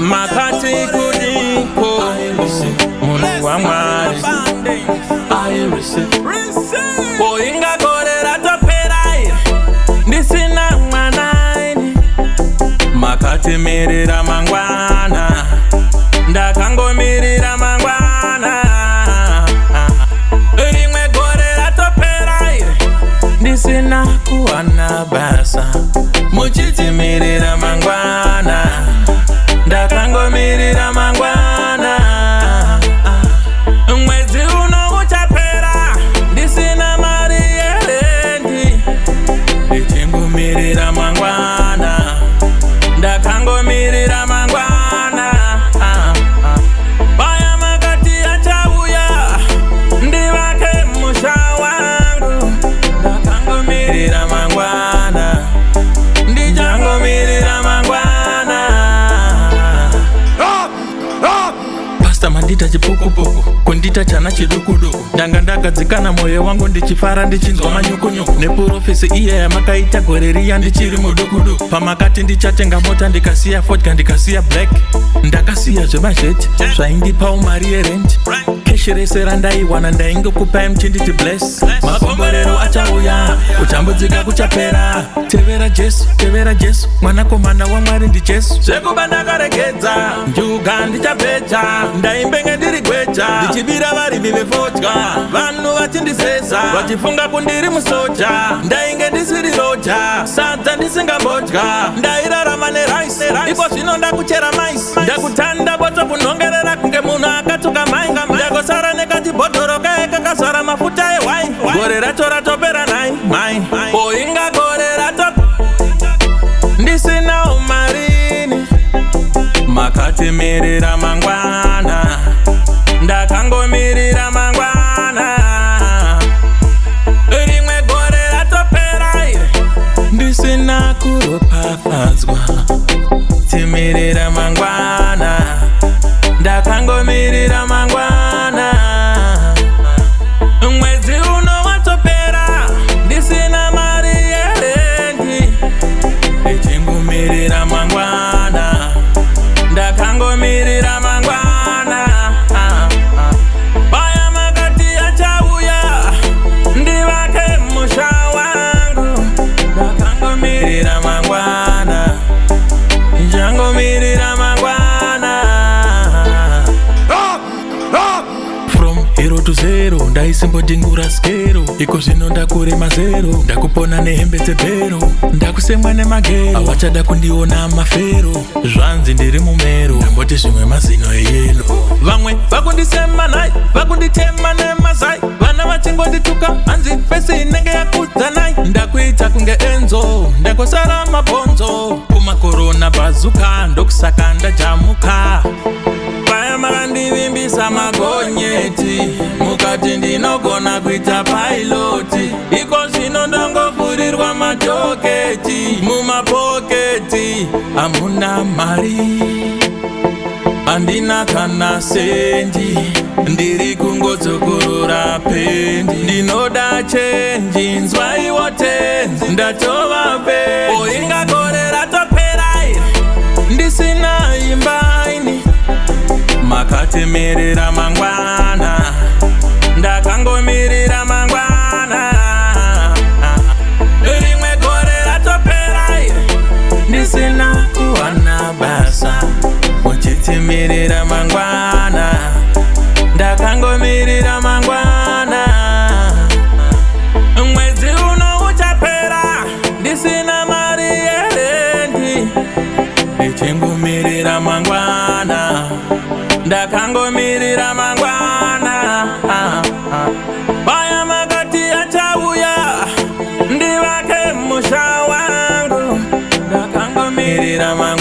makati kudiko munhu wamwari poinga gore ratopera ndisina mwanaini makatimirira mangwana ndakangomirira mangwana rimwe gore ratopera ndisina kuwana basa muchitimirira mangwana ndakangomirira mangwana mwedzi uno uchapera ndisina mari yerendi ndichingomirira mangwana ndakangomirira mangwana paya makati achauya ndivake musha wangu ndakangomirira mangwana ndichangomirira mangwana Pasta mandita chipukupuku kundita chana chidukuduku ndanga ndagadzikana moyo wangu ndichifara ndichinzwa manyukunyuku neprofesi iye yamakaita gore riya ndichiri mudukuduku pamakati ndichatenga mota ndikasiya vodka ndikasiya black ndakasiya zvemazheti zvaindipa umari yerenti keshi rese randaiwana ndaingokupai muchinditi bless makomborero achauya kutambudzika kuchapera tevera jesu mwanakomana wamwari ndijesu zvekuba ndakaregedza njuga ndichabheja ndaimbenge ndiri gweja ndichibira varimi vevodya vanhu vachindisesa vachifunga kundiri musoja ndainge ndisiri roja sadza ndisingambodya ndairarama neraisi iko zvino ndakuchera maisi ndakutanda boto kunhongerera kunge munhu akatuka mainga ndakosara nekachibhodhoro kaye kakazara mafuta ewai gore racho ratopera nai mai poinga gore rato ndisina umarini makatimirira mangwana ndakangomirira mangwana rimwe gore ratopera ndisina kuropafadzwa timirira mangwana ndakangomirira mangwana mwedzi uno watopera ndisina mari yerendi ndichingomirira mangwana ndakangomirira mangwana paya makati achauya ndivake musha wangu ndakangomirira mangwana ndichangomirira mangwana from hero to zero ndaisimbodingura skero iko zvino ndakurema zero ndakupona nehembe dzebhero ndakusemwa nemagero avachada kundiona mafero zvanzi ndiri mumero ndamboti zvimwe mazino eyelo vamwe vakundisema nai vakunditema nemazai vana vachingondituka hanzi fesi inenge yakudza nai ndakuita kunge enzo ndakosara mabhonzo kumakorona bhazuka ndokusaka ndajamuka paya makandivimbisa magonyeti mukati ndinogona kuita pailoti iko zvino ndangopfurirwa majoketi mumapoketi hamuna mari handina kana sendi ndiri kungodzokorora pendi ndinoda chenji nzwaiwo tenzi ndatova pendi poinga gore ratopera ndisina imbaini makatimirira mangwana ndakangomirira mangwana rimwe gore ratopera ndisina kuwana basa muchitimirira mangwana ndakangomirira mangwana mwedzi uno uchapera ndisina mari yerendi ndichingomirira mangwana ndakangomirira mangwana paya makati achauya ndivake musha wangu ndakangomirira mangwana